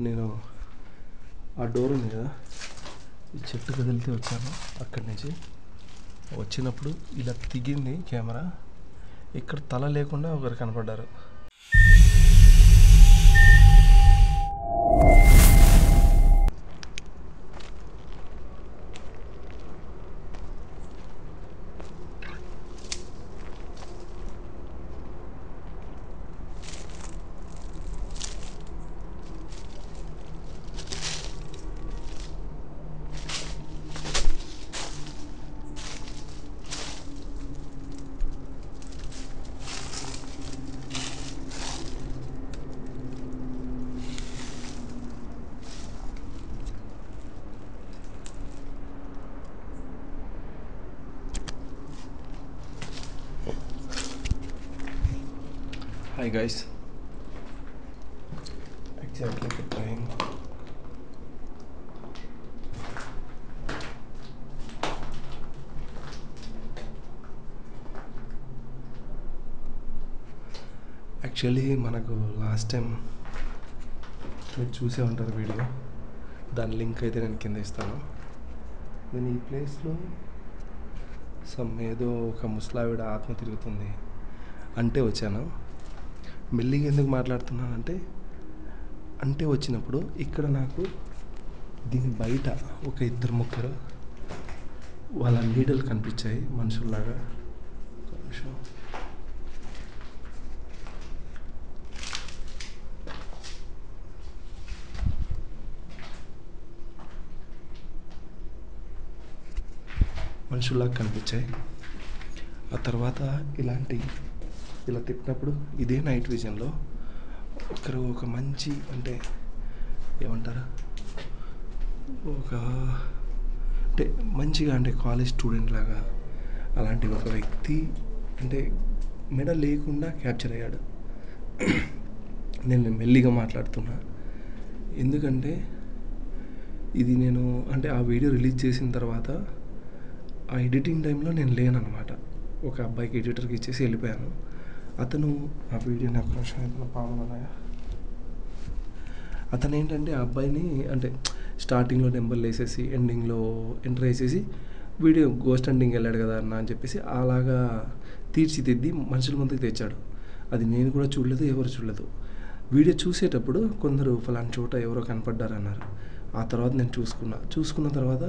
నేను ఆ డోర్ ఉంది కదా, ఈ చెట్టు కదిలితే వచ్చాను. అక్కడి నుంచి వచ్చినప్పుడు ఇలా తిగింది కెమెరా. ఇక్కడ తల లేకుండా ఒకరు కనపడ్డారు. Hi guys, exactly good time. Actually మనకు లాస్ట్ టైం మీరు చూసే ఉంటారు వీడియో, దాని లింక్ అయితే నేను కింద ఇస్తాను. నేను ఈ ప్లేస్లో ఏదో ఒక ముసలావిడ ఆత్మ తిరుగుతుంది అంటే వచ్చాను. మెల్లిగా ఎందుకు మాట్లాడుతున్నానంటే, వచ్చినప్పుడు ఇక్కడ నాకు దీని బయట ఒక ఇద్దరు ముగ్గురు వాళ్ళ నీడలు కనిపించాయి మనుషుల్లాగా. మనుషుల్లాగా కనిపించాయి. ఆ తర్వాత ఇలా తిప్పినప్పుడు ఇదే నైట్ విజన్లో ఒక మంచి ఏమంటారు, మంచిగా కాలేజ్ స్టూడెంట్ లాగా అలాంటి ఒక వ్యక్తి మెడ లేకుండా క్యాప్చర్ అయ్యాడు. నేను మెల్లిగా మాట్లాడుతున్నా ఎందుకంటే ఇది నేను ఆ వీడియో రిలీజ్ చేసిన తర్వాత ఆ ఎడిటింగ్ టైంలో నేను లేనన్నమాట. ఒక అబ్బాయికి ఎడిటర్కి ఇచ్చేసి వెళ్ళిపోయాను. అతను ఆ వీడియోని అతను ఆ అబ్బాయిని స్టార్టింగ్లో నెంబర్లు వేసేసి ఎండింగ్లో ఎంటర్ వేసేసి వీడియో గోస్ట్ హంటింగ్కి వెళ్ళాడు కదా అన్న అని చెప్పేసి అలాగా తీర్చిదిద్ది మనుషుల ముందుకు తెచ్చాడు. అది నేను కూడా చూడలేదు, ఎవరు చూడలేదు. వీడియో చూసేటప్పుడు కొందరు ఫలానా చోట ఎవరో కనపడ్డారన్నారు. ఆ తర్వాత నేను చూసుకున్న తర్వాత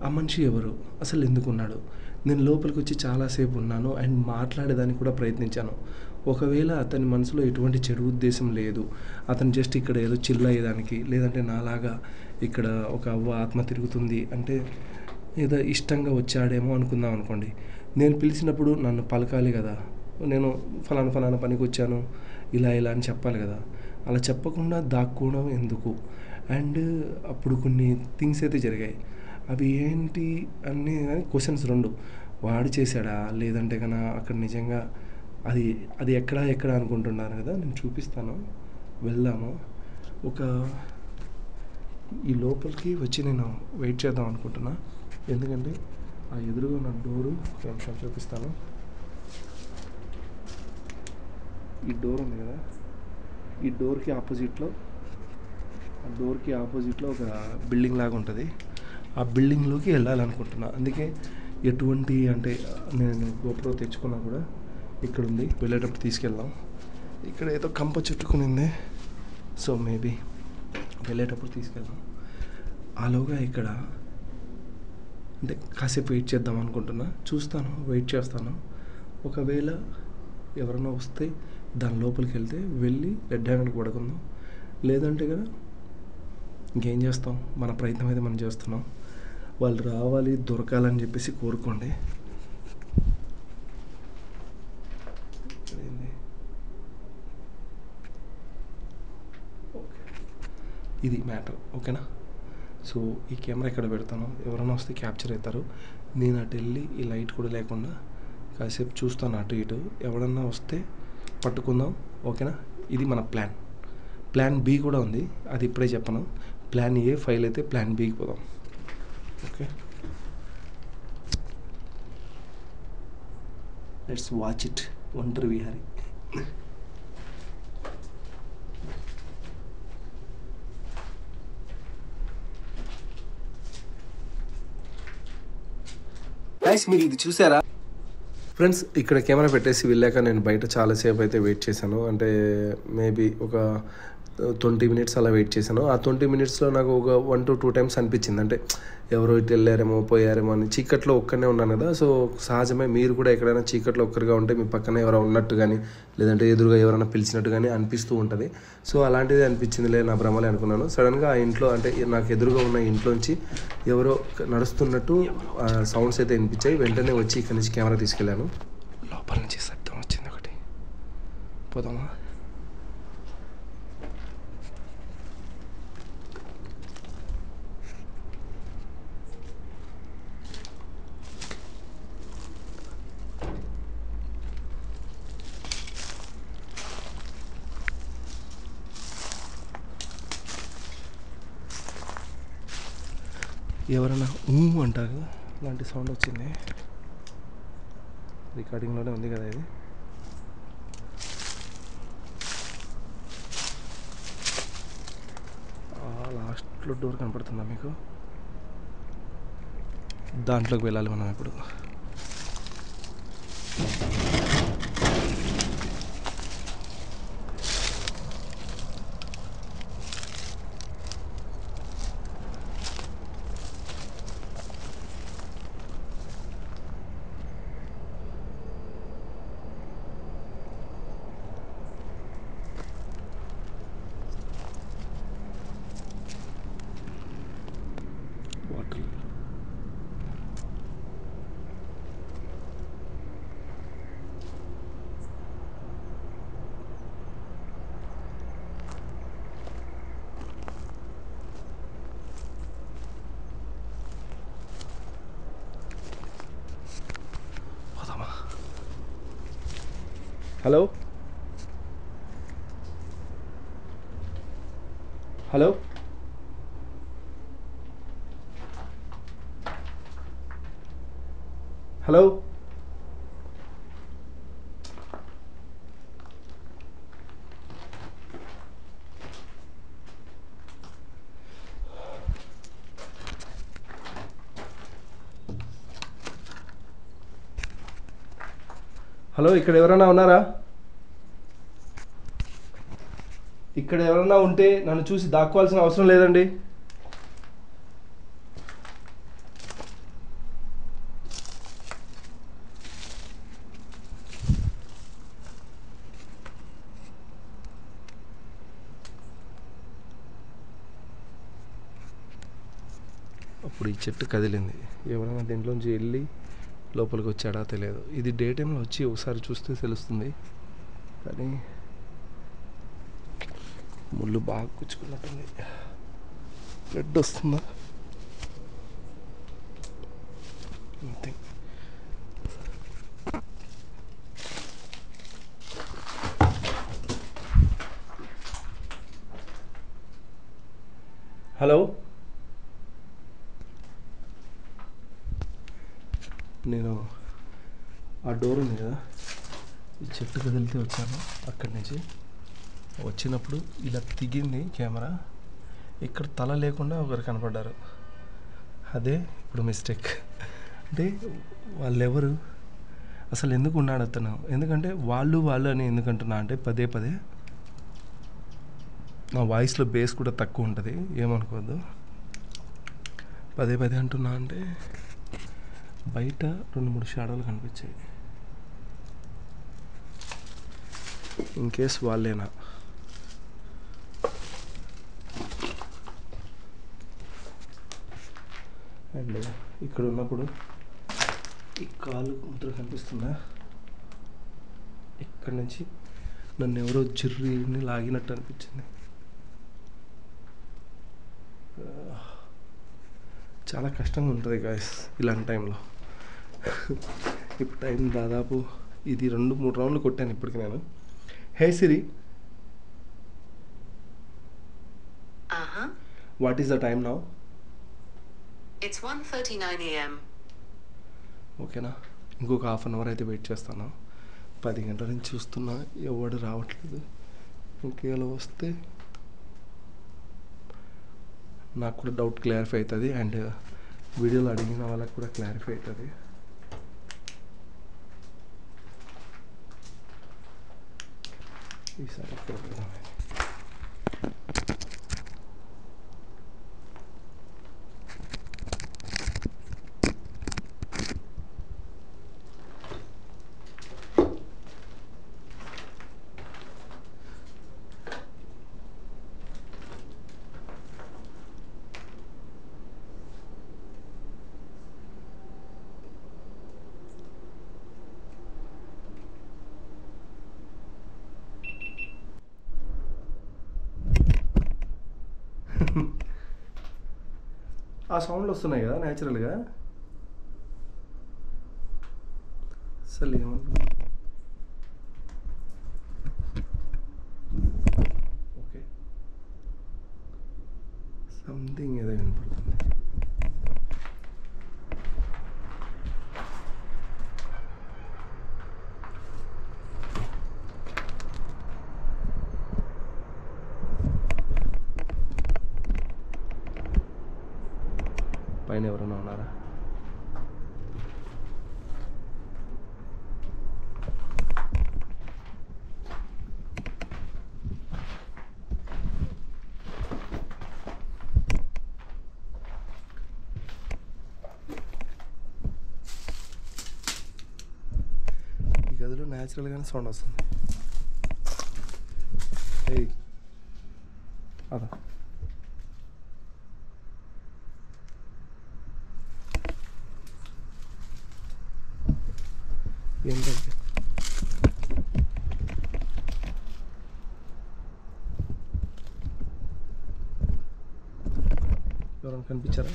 ఆ మనిషి ఎవరు, అసలు ఎందుకున్నాడు, నేను లోపలికి వచ్చి చాలాసేపు ఉన్నాను అండ్ మాట్లాడేదానికి కూడా ప్రయత్నించాను. ఒకవేళ అతని మనసులో ఎటువంటి చెడు ఉద్దేశం లేదు, అతను జస్ట్ ఇక్కడ ఏదో చిల్ అయ్యేదానికి, లేదంటే నాలాగా ఇక్కడ ఒక అవ్వ ఆత్మ తిరుగుతుంది ఏదో ఇష్టంగా వచ్చాడేమో అనుకుందాం అనుకోండి. నేను పిలిచినప్పుడు నన్ను పలకాలి కదా, నేను ఫలానా పనికి వచ్చాను ఇలా అని చెప్పాలి కదా. అలా చెప్పకుండా దాక్కోవడం ఎందుకు? అండ్ అప్పుడు కొన్ని థింగ్స్ అయితే జరిగాయి. అవి ఏంటి అన్నీ క్వశ్చన్స్ రెండు. వాడు చేశాడా లేదంటే కన్నా అక్కడ నిజంగా అది ఎక్కడ అనుకుంటున్నాను కదా. నేను చూపిస్తాను, వెళ్దాము. ఈ లోపలికి వచ్చి నేను వెయిట్ చేద్దాం అనుకుంటున్నా. ఎందుకంటే ఆ ఎదురుగా ఉన్న డోరు ఒక నిమిషం చూపిస్తాను. ఈ డోర్ ఉంది కదా, ఈ డోర్కి ఆపోజిట్లో ఒక బిల్డింగ్ లాగా ఉంటుంది. ఆ బిల్డింగ్లోకి వెళ్ళాలనుకుంటున్నా. అందుకే ఎటువంటి నేను గోప్రో తెచ్చుకున్నా కూడా ఇక్కడ ఉంది, వెళ్ళేటప్పుడు తీసుకెళ్దాం. ఇక్కడ ఏదో కంప చుట్టుకునింది, సో మేబీ వెళ్ళేటప్పుడు తీసుకెళ్దాం. ఆలోగా ఇక్కడ కాసేపు వెయిట్ చేద్దాం అనుకుంటున్నా. వెయిట్ చేస్తాను. ఒకవేళ ఎవరైనా వస్తే దాని లోపలికి వెళ్ళి రెడ్ హ్యాండ్కి పడుకుందాం. లేదంటే కదా ఇంకేం చేస్తాం, మన ప్రయత్నం అయితే మనం చేస్తున్నాం. వాళ్ళు రావాలి, దొరకాలని చెప్పేసి కోరుకోండి. ఇది మ్యాటర్, ఓకేనా? సో ఈ కెమెరా ఇక్కడ పెడతాను, ఎవరైనా వస్తే క్యాప్చర్ అవుతారు. నేను అటు వెళ్ళి ఈ లైట్ కూడా లేకుండా కాసేపు చూస్తాను అటు ఇటు. ఎవరన్నా వస్తే పట్టుకుందాం, ఓకేనా? ఇది మన ప్లాన్ బి కూడా ఉంది, అది ఇప్పుడే చెప్పను. ప్లాన్ ఏ ఫైల్ అయితే ప్లాన్ బికి పోదాం, ఓకే? Let's watch it. ఒంటరి విహారీ. మీరు ఇది చూసారా ఫ్రెండ్స్? ఇక్కడ కెమెరా పెట్టేసి వెళ్ళాక నేను బయట చాలాసేపు అయితే వెయిట్ చేశాను. అంటే మేబీ ఒక 20 minutes అలా వెయిట్ చేశాను. ఆ 20 minutesలో నాకు ఒక 1 to 2 times అనిపించింది, అంటే ఎవరో ఇటు వెళ్ళారేమో పోయారేమో అని. చీకట్లో ఒక్కనే ఉన్నాను కదా, సో సహజమే మీరు కూడా ఎక్కడైనా చీకట్లో ఒక్కరిగా ఉంటే మీ పక్కన ఎవరో ఉన్నట్టు కానీ లేదంటే ఎదురుగా ఎవరైనా పిలిచినట్టు కానీ అనిపిస్తూ ఉంటుంది. సో అలాంటిది అనిపించిందిలే, నా భ్రమలే అనుకున్నాను. సడన్గా ఆ ఇంట్లో, అంటే నాకు ఎదురుగా ఉన్న ఇంట్లోంచి ఎవరో నడుస్తున్నట్టు సౌండ్స్ అయితే వినిపించాయి. వెంటనే వచ్చి ఇక్కడి నుంచి కెమెరా తీసుకెళ్ళాను. లోపల నుంచి శబ్దం వచ్చింది ఒకటి. పోదామా? ఎవరైనా అంటారు కదా, అలాంటి సౌండ్ వచ్చింది. రికార్డింగ్లోనే ఉంది కదా ఇది. లాస్ట్లో డోర్ కనపడుతుందా మీకు? దాంట్లోకి వెళ్ళాలి మనం ఇప్పుడు. హలో హలో హలో హలో, ఇక్కడ ఎవరైనా ఉన్నారా? ఇక్కడ ఎవరైనా ఉంటే నన్ను చూసి దాక్కోవాల్సిన అవసరం లేదండి. అప్పుడు ఈ చెట్టు కదిలింది. ఎవరైనా దీంట్లోంచి వెళ్ళి లోపలికి వచ్చాడా తెలియదు. ఇది డే టైంలో వచ్చి ఒకసారి చూస్తే తెలుస్తుంది, కానీ ముళ్ళు బాగా గుచ్చుకున్నట్టుంది. బ్లడ్ వస్తుందా? నథింగ్. హలో, నేను ఆ డోర్ ఉంది కదా, ఈ చెట్టు కదిలితే వచ్చాను. అక్కడి నుంచి వచ్చినప్పుడు ఇలా తిగింది కెమెరా. ఇక్కడ తల లేకుండా ఒకరు కనపడ్డారు. అదే ఇప్పుడు మిస్టేక్. అంటే వాళ్ళెవరు, అసలు ఎందుకు ఉన్నాడు అతను? ఎందుకంటే వాళ్ళు అని ఎందుకంటున్నా అంటే పదే పదే నా వాయిస్లో బేస్ కూడా తక్కువ ఉంటుంది, ఏమనుకోవద్దు. పదే పదే అంటున్నా అంటే బయట 2-3 షాడోలు కనిపించాయి. ఇన్ కేస్ వాళ్ళేనా? అండ్ ఇక్కడ ఉన్నప్పుడు ఈ కాలు ముద్ర కనిపిస్తుందా? ఇక్కడి నుంచి నన్ను ఎవరో జిర్రిని లాగినట్టు అనిపించింది. చాలా కష్టంగా ఉంటుంది గాయస్ ఇలాంటి టైంలో. ఇప్పుడు టైం దాదాపు ఇది 2-3 రౌండ్లు కొట్టాను ఇప్పటికి నేను. Hey Siri, what is the time now? It's 1:39 AM. ఓకేనా, ఇంకొక హాఫ్ అన్ అవర్ అయితే వెయిట్ చేస్తాను. 10 గంటల నుంచి చూస్తున్నా, ఎవడు రావట్లేదు. ఇంకేలో వస్తే నాకు కూడా డౌట్ క్లారిఫై అవుతుంది, అండ్ వీడియోలో అడిగిన వాళ్ళకి కూడా క్లారిఫై అవుతుంది. ఈసారి ఇక్కడ పెడదాం. ఆ సౌండ్లు వస్తున్నాయి కదా న్యాచురల్గా. అసలు ఏమన్నా ఓకే, సంథింగ్ ఏదో వినపడుతుంది. పైన ఎవరైనా ఉన్నారా? ఈ గదిలో న్యాచురల్గానే సౌండ్ వస్తుంది. ఏయ్ అదా ఏంటంటే ఎవరైనా కనిపించారా?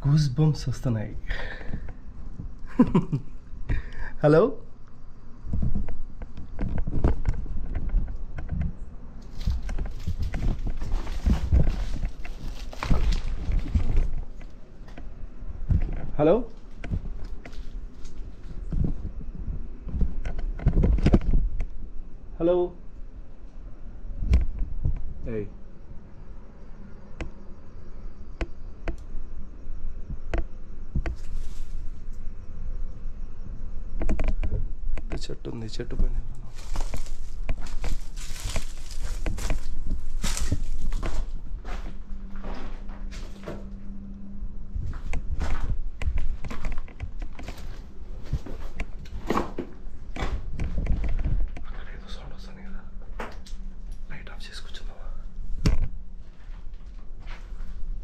గూస్ బంప్స్ వస్తున్నాయి. Hello, hello, hello. ఏయ్ చెట్టు ఉంది, చెట్టు పైన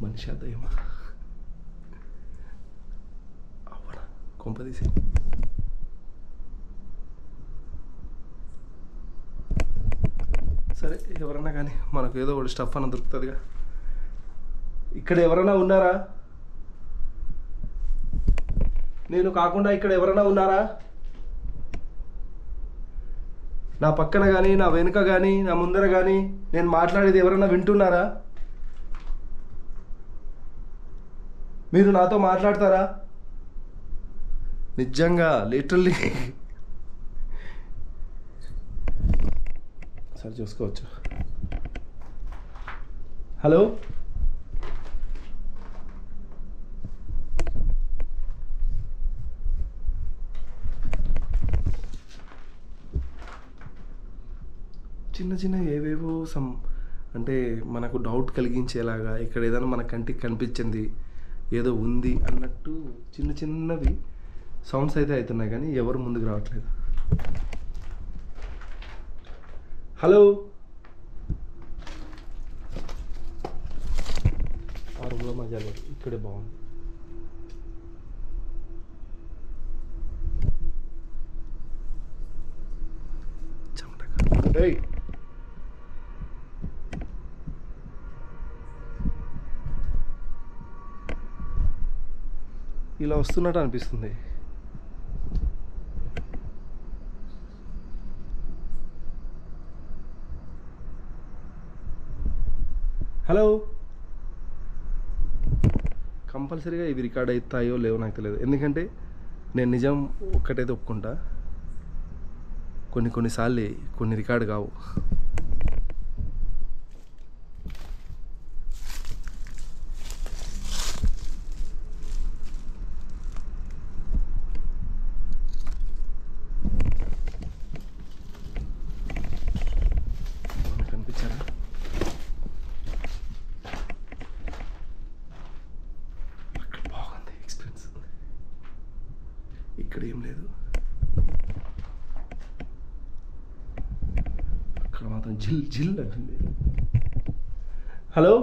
మనిషి దయ్యమా? అవునా, కొంపదీసి. సరే, ఎవరన్నా కానీ మనకు ఏదో ఒకటి స్టఫ్ అన్న దొరుకుతుందిగా. ఇక్కడ ఎవరైనా ఉన్నారా? నేను కాకుండా ఇక్కడ ఎవరైనా ఉన్నారా? నా పక్కన కానీ, నా వెనుక కానీ, నా ముందర కానీ నేను మాట్లాడేది ఎవరైనా వింటున్నారా? మీరు నాతో మాట్లాడతారా? నిజంగా లిటరల్లీ సరే చూసుకోవచ్చు. హలో, చిన్న చిన్న ఏవేవో అంటే మనకు డౌట్ కలిగించేలాగా, ఇక్కడ ఏదైనా మన కంటికి కనిపించింది ఏదో ఉంది అన్నట్టు చిన్న చిన్నవి సౌండ్స్ అయితే అవుతున్నాయి, కానీ ఎవరు ముందుకు రావట్లేదు. హలో, ఆ రూమ్లో మజా లేదు, ఇక్కడే బాగుంది. ఏయ్ ఇలా వస్తున్నట్టు అనిపిస్తుంది. హలో, కంపల్సరీగా ఇవి రికార్డ్ అవుతాయో లేవో నాకు తెలియదు. ఎందుకంటే నేను నిజం ఒక్కటైతే ఒప్పుకుంటా, కొన్నిసార్లు కొన్ని రికార్డ్ కావు. కనిపించారా? అక్కడ బాగుంది ఎక్స్పీరియన్స్, ఇక్కడ ఏం లేదు. అక్కడ మాత్రం జిల్ జిల్ అంటుంది. హలో,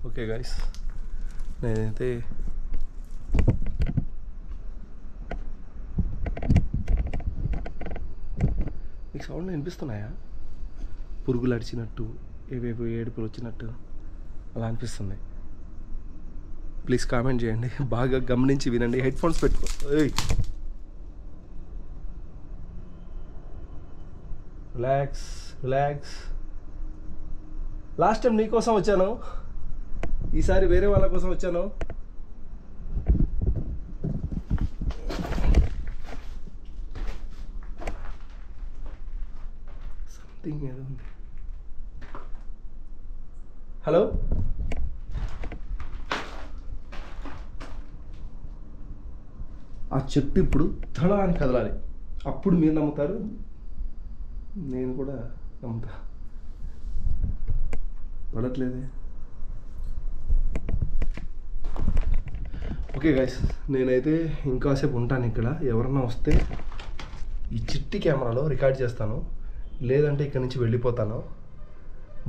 ఓకే గైస్, నేనైతే మీకు సౌండ్ వినిపిస్తున్నాయా? పురుగులు అడిచినట్టు, ఏవేవో ఏడుపులు వచ్చినట్టు అలా అనిపిస్తుంది. ప్లీజ్ కామెంట్ చేయండి, బాగా గమనించి వినండి. హెడ్ ఫోన్స్ పెట్టుకో. Relax relax. లాస్ట్ టైం నీకోసం వచ్చాను, ఈసారి వేరే వాళ్ళ కోసం వచ్చాను. సంథింగ్ ఏదో ఉంది. హలో, ఆ చెట్టు ఇప్పుడు తడా అని కదలాలి, అప్పుడు మీరు నమ్ముతారు, నేను కూడా నమ్ముతా. పడట్లేదే. ఓకే గైస్, నేనైతే ఇంకాసేపు ఉంటాను ఇక్కడ. ఎవరన్నా వస్తే ఈ చిట్టి కెమెరాలో రికార్డ్ చేస్తాను, లేదంటే ఇక్కడ నుంచి వెళ్ళిపోతాను.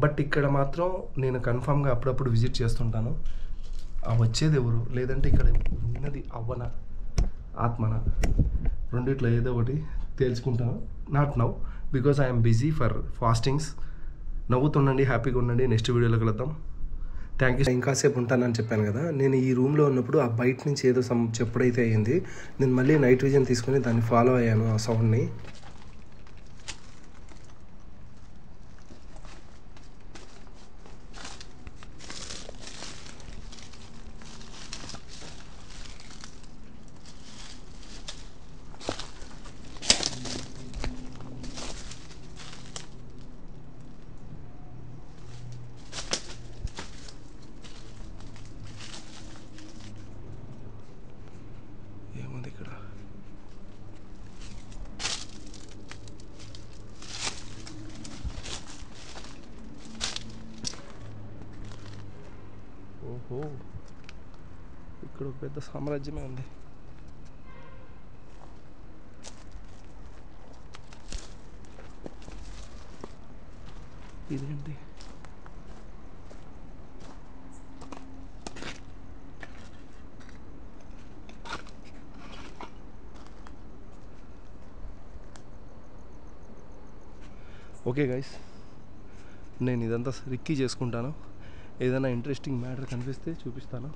బట్ ఇక్కడ మాత్రం నేను కన్ఫామ్గా అప్పుడప్పుడు విజిట్ చేస్తుంటాను. ఆ వచ్చేది ఎవరు, లేదంటే ఇక్కడ ఉన్నది అవ్వన ఆత్మన, రెండిట్లో ఏదో ఒకటి తేల్చుకుంటాను. Not now, because I'm busy for fastings. నవ్వుతుండండి, హ్యాపీగా ఉండండి. నెక్స్ట్ వీడియోలో కలుద్దాం. Thank you. ఇంకాసేపు ఉంటానని చెప్పాను కదా, నేను ఈ రూమ్లో ఉన్నప్పుడు ఆ బయట నుంచి ఏదో చెప్పుడైతే అయ్యింది. నేను మళ్ళీ నైట్ విజన్ తీసుకొని దాన్ని ఫాలో అయ్యాను, ఆ సౌండ్ని. ఏముంది ఇక్కడ? ఓహో, ఇక్కడ ఒక పెద్ద సామ్రాజ్యమే ఉంది. ఇదేంటి? ఓకే గైస్, నేను ఇదంతా రిక్కీ చేసుకుంటాను. ఏదైనా ఇంట్రెస్టింగ్ మ్యాటర్ కనిపిస్తే చూపిస్తాను.